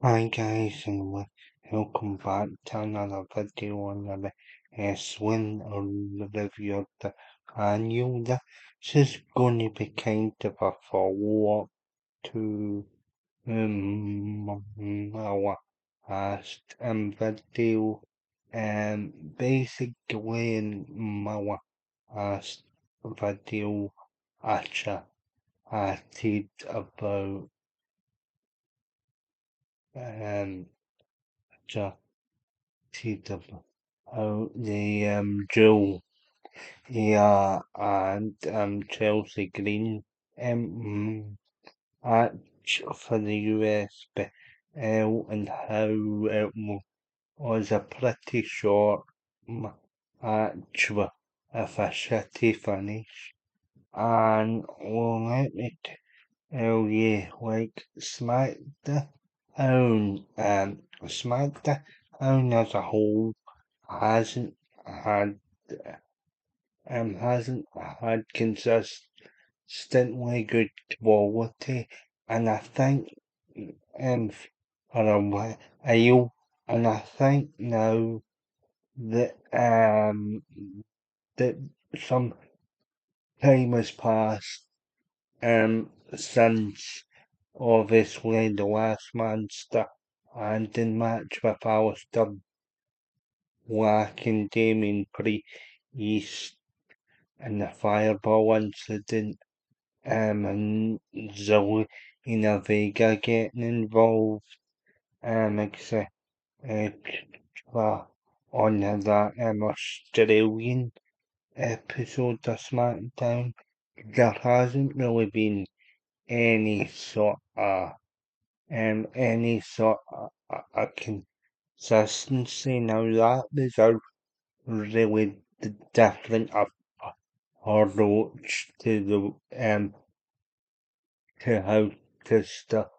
Hi guys, and welcome back to another video on the swing or the review of the annual. This is going to be kind of a follow-up to our last video. Basically in our last video, I chatted about um, the Joe, yeah, and Chelsea Green match for the USBL and how it was a pretty short match with a shitty finish. And well, let me tell you, like SmackDown as a whole hasn't had hasn't had consistently good quality, and I think for a while, and I think now that that some time has passed since obviously the last Manchester and in match with Alistair Black and Damien Priest and the fireball incident, and Zelina Vega getting involved, etc. On that Australian episode of Smackdown. There hasn't really been any sort of consistency. Now that was a really different approach to the to how to start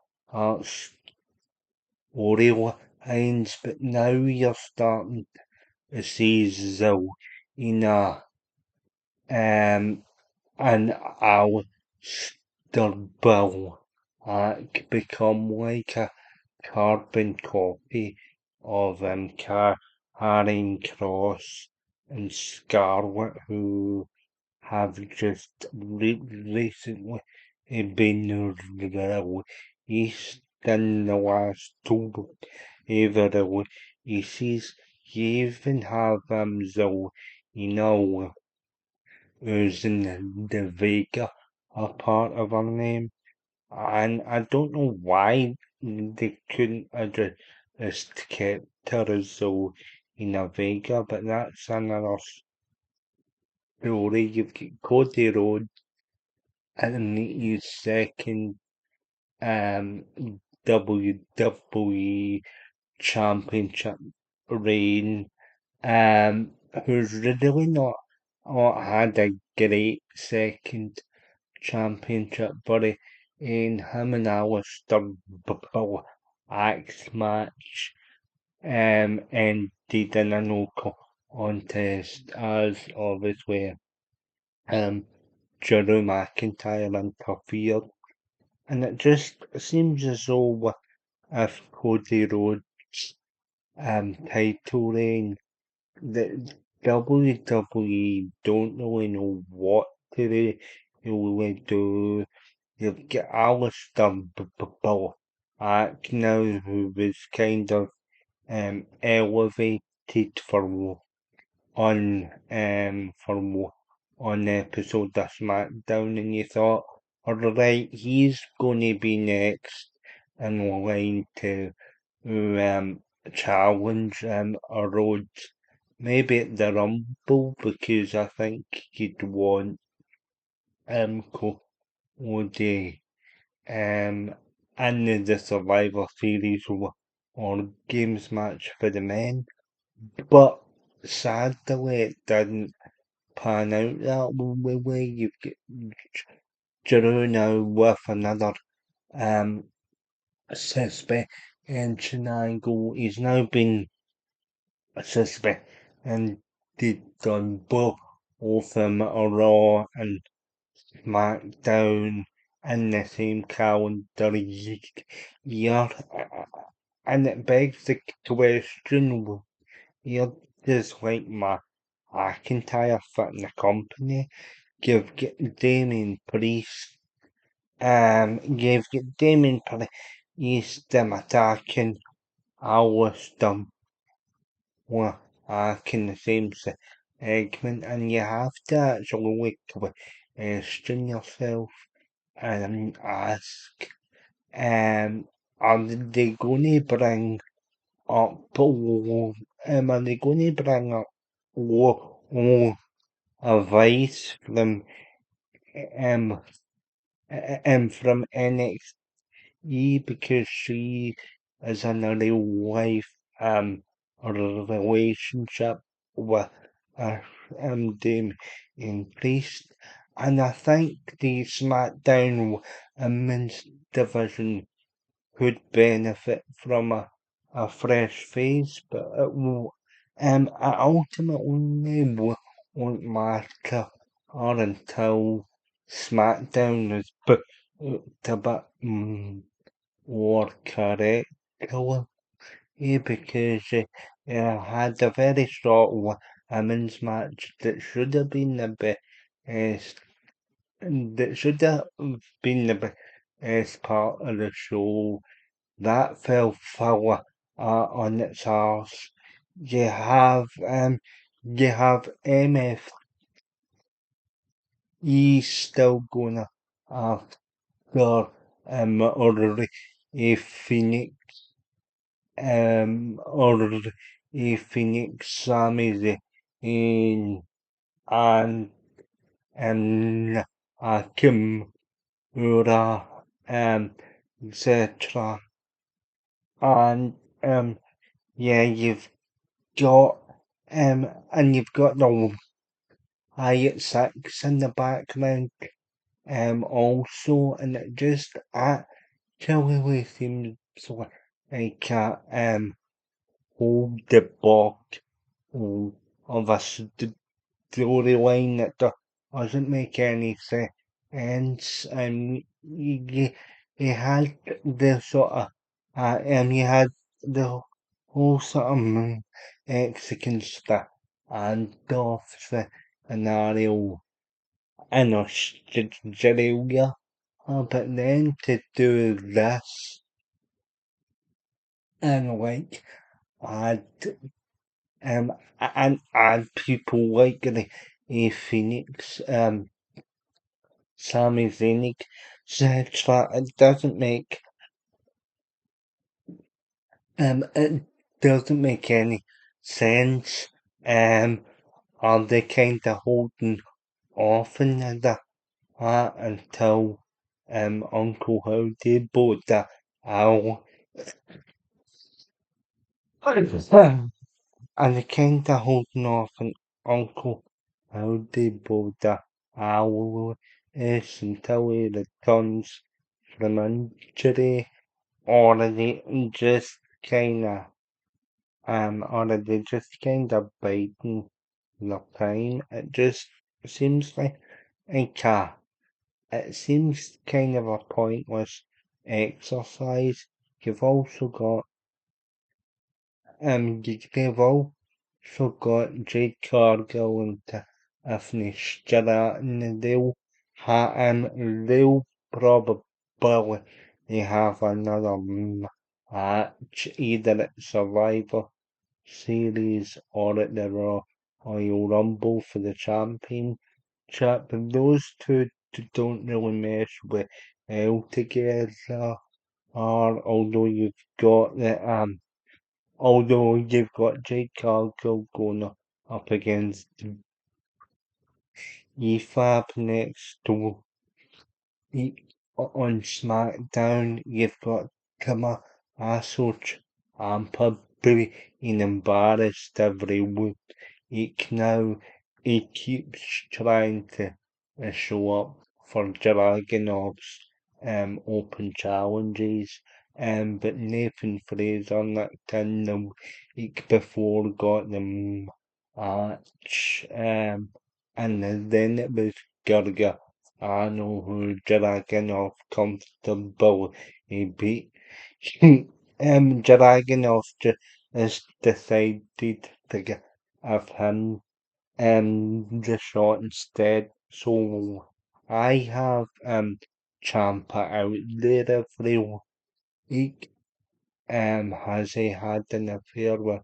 storylines, but now you're starting to see Zelina um and Alistair Bill become like a carbon copy of Karen Cross and Scarlett, who have just recently been released in the last two releases. You even have who's in the Vega a part of her name. And I don't know why they couldn't have just kept her as though in a Vega, but that's another story. You've got Cody Rhodes and his second um WWE Championship reign, who's really not had a great second championship, but in him and Alistair Black's match, ended in a no contest as obviously um Drew McIntyre interfered, and it just seems as though if Cody Rhodes title reign, the WWE don't really know what to really do. You've got Alistair Black now, who was kind of elevated on the episode of SmackDown, and you thought, alright, he's going to be next in line to challenge Rhodes, maybe at the Rumble, because I think you'd want Cody in the Survivor Series or Games match for the men. But sadly, it didn't pan out that way. You've got Drew now with another um, suspension angle. He's now been suspended on both of them are Raw and SmackDown in the same calendar year. and it begs the question, you're just like my McIntyre fit in the company. You've got Damien Priest, you've got Damien Priest, attacking Alistair Moore, in the same segment, and you have to actually look question yourself and ask, are they going to bring up, are they going to bring up advice um, from NXT because she is in a real life relationship with uh, Damien Priest, and I think the SmackDown Women's division could benefit from a fresh face, but it ultimately won't matter or until SmackDown is booked a bit more correctly, because had a very short women's match that should have been the best, that should have been the best part of the show that fell foul on its arse. You have MFE still going after or a Phoenix or a Phoenix Sami Zayn and Kimura etc. And yeah, got and you've got the Hyatt Six in the background also, and it just actually seems like hold the block of a storyline that doesn't make any sense. And you had the sort of you had the whole sort of Mexican stuff and off scenario in Australia. But then to do this and like add and add people like the Phoenix Sami Zayn etc. It doesn't make any sense. Are they kind of holding off in the until Uncle Howdy bought the owl? And they kind of holding off on Uncle Howdy bought the owl is until he returns from injury, or are they just kind of biding their time? It just seems like it seems kind of a pointless exercise. You've also got you've also got Jade Cargill and Tiffany Stratton, and they'll probably have another match either at Survivor Series or at the Royal Rumble for the championship. And those two don't really mesh well together. Or although you've got Jade Cargill going up against EFAB next e- on SmackDown, you've got Kama Asoch and probably being embarrassed every week now. He keeps trying to show up for Dragunov's open challenges. But Nathan Fraser knocked in the week before got the match. And then it was Gargano who Dragunov comfortable. He beat Dragunov has decided to give him the shot instead. So I have Champa out there every week. Has he had an affair with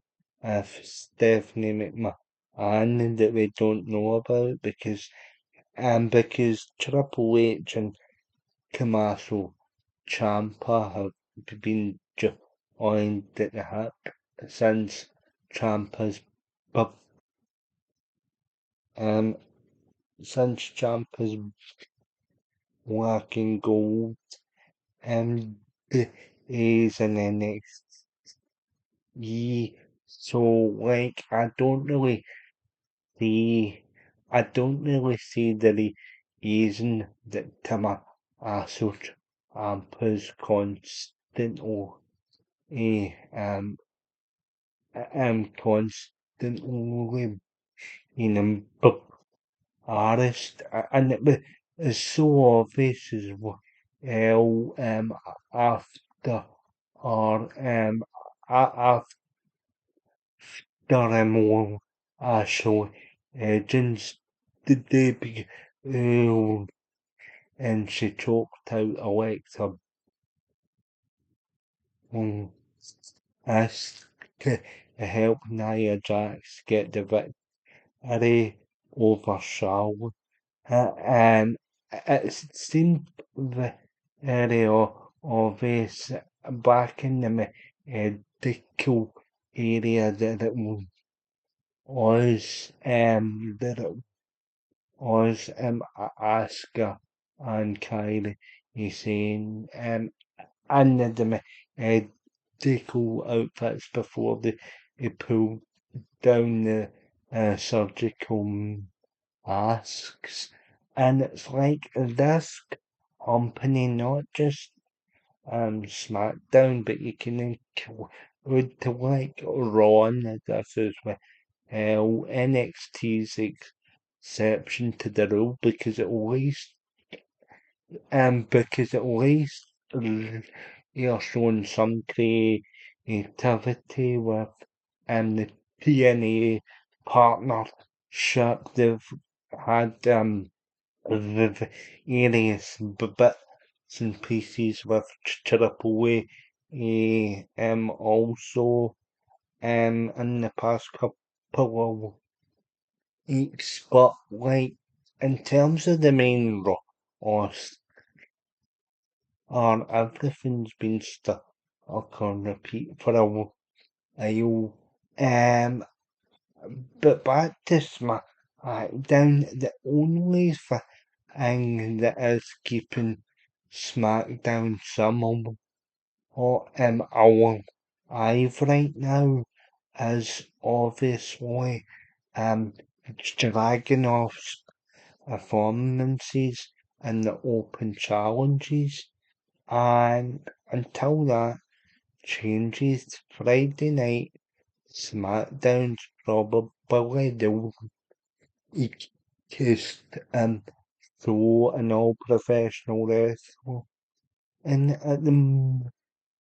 Stephanie McMahon that we don't know about because Triple H and Tommaso Ciampa have been joined at the hip since Ciampa's bu- um since Ciampa's black and gold is in NXT. So like I don't really see the reason that Tommaso Ciampa's constantly constantly in artist, and it's so obvious as well. After or after more actual agents did they be, and she choked out Alexa um, as to help Nia Jax get the victory over Charlotte. And it seemed very obvious back in the medical area that it was Asuka and Kylie saying and the medical outfits before they pulled down the surgical masks. And it's like this company, not just Smackdown, but you can include to like Raw and this as well. NXT's exception to the rule because at least you're showing some creativity with the TNA partnership. They've had various bits and pieces with Triple A, also in the past couple of weeks, but like in terms of the main roster, everything's been stuck on repeat for a while. But back to SmackDown, the only thing that is keeping SmackDown somewhat alive right now is obviously Dragunov's performances and the open challenges. And until that changes, Friday night SmackDown's probably the weakest show in all professional wrestling. And at the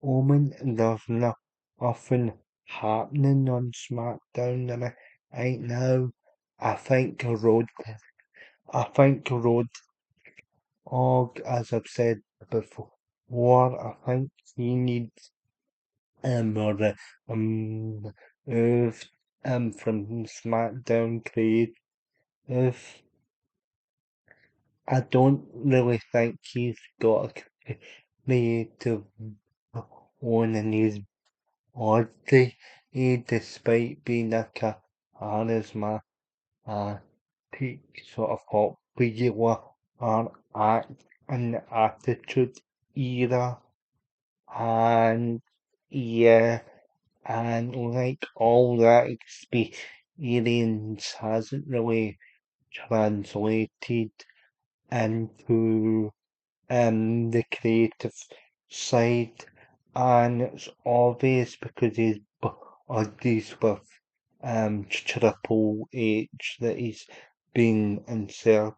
moment, there's nothing happening on SmackDown right now. I think I think Road as I've said before, I think he needs or moved from SmackDown creative. I don't really think he's got a creative one in his body, despite being a charismatic sort of popular act and attitude era. And yeah, and like all that experience hasn't really translated into the creative side, and it's obvious because he's buddies with Triple H that he's been inserted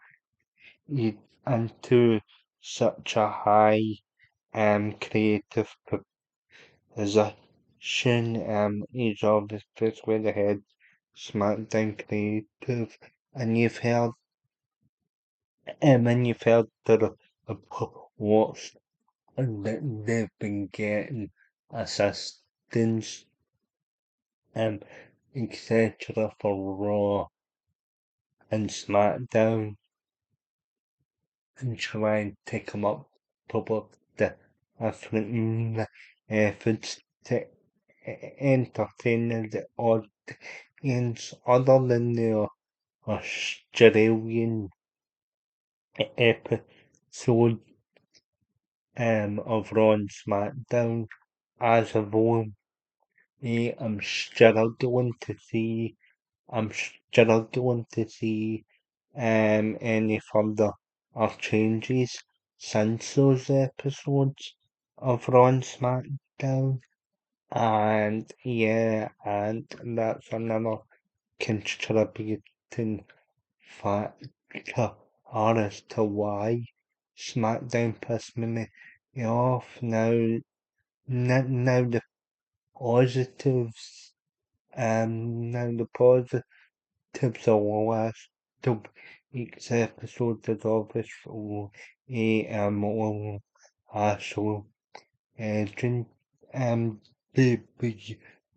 into such a high creative position. He's obviously the head SmackDown creative, and you've heard the reports that they've been getting assistance, um, etc. for Raw and SmackDown, and try and take them up with the different efforts to entertain the audience other than the Australian episode of Raw and SmackDown. As a whole, I'm struggling to see I'm struggling to see any further or changes since those episodes of Raw and SmackDown. And yeah, and that's another contributing factor as to why SmackDown pissed me off. Now the positives, now the positives of the last two week's episode is obviously will actually drink the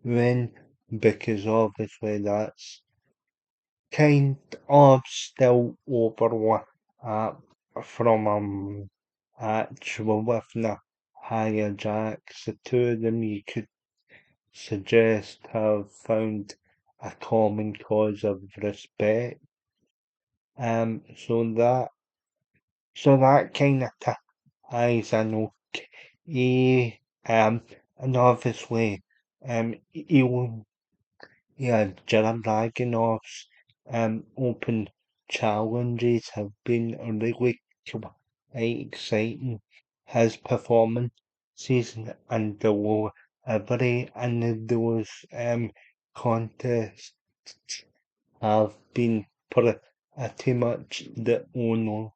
win, because obviously that's kind of still overlap from actual with the higher jacks. The two of them you could suggest have found a common cause of respect. So that kind of ties in okay. And obviously, you yeah, Jared Dragonov's open challenges have been really quite exciting. His performances and delivery in those contests have been pretty much the only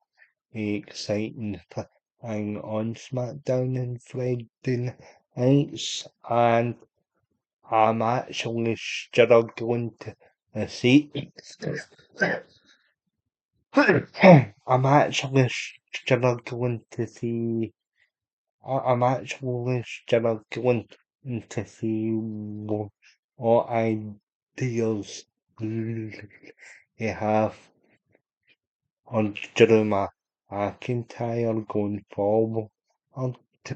exciting thing on SmackDown and Friday nights, and I'm actually struggling to see. I'm actually struggling to see. I'm actually struggling to see what ideas they have on Drew McIntyre going forward,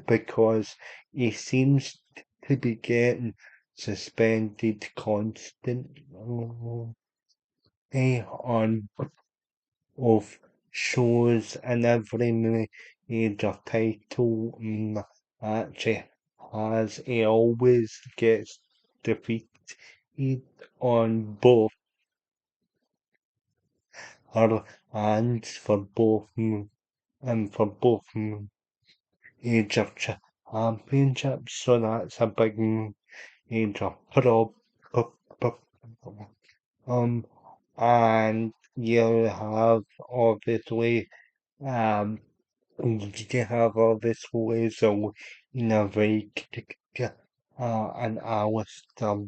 because he seems to be getting suspended constantly on of shows, and every major title match he has, he always gets defeated on both her hands for both major championships. So that's a big major um and you have obviously um you have obviously so in a very and Alistair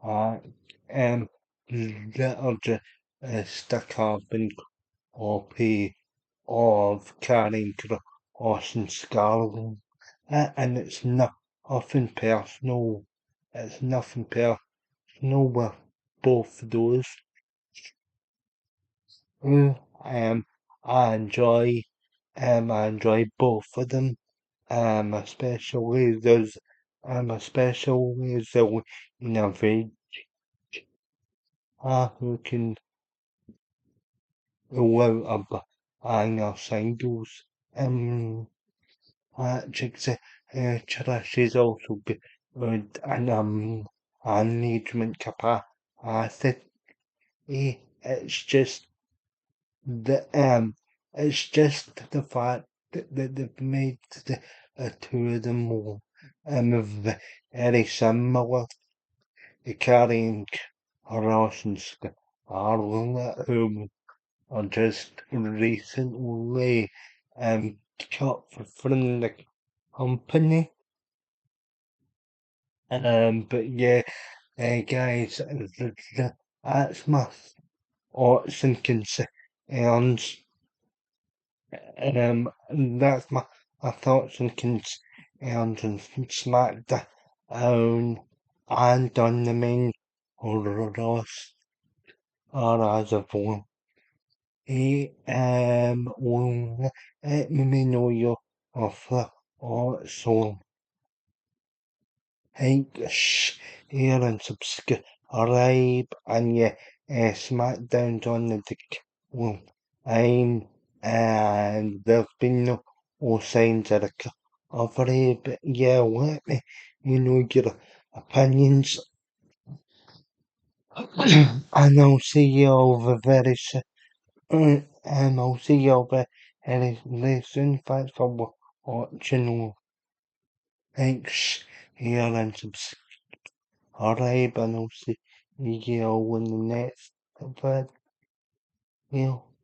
uh little just carbon copy of carrying Austin Scarlett, and it's not often personal. It's nothing personal with both of those. Um, I enjoy both of them. Especially those, especially the innovate who can roll out a singles. Chicks, Trash is also good and management capacity. It's just the it's just the fact that they've made the two of them more very similar, carrying Ross and Scarlett, who are just recently cut from company. But yeah, guys, that's my thoughts and concerns. That's my thoughts and concerns on Smackdown and on the main roster as a whole. Let me know your offer or so. Here and subscribe and yeah, Smackdown's on the well, I'm and there's been no signs of recovery, but yeah, let me know your opinions and I'll see you over very soon. And I'll see you over very soon. Thanks for watching. Thanks here and subscribe. Alright, and I'll see you in the next video.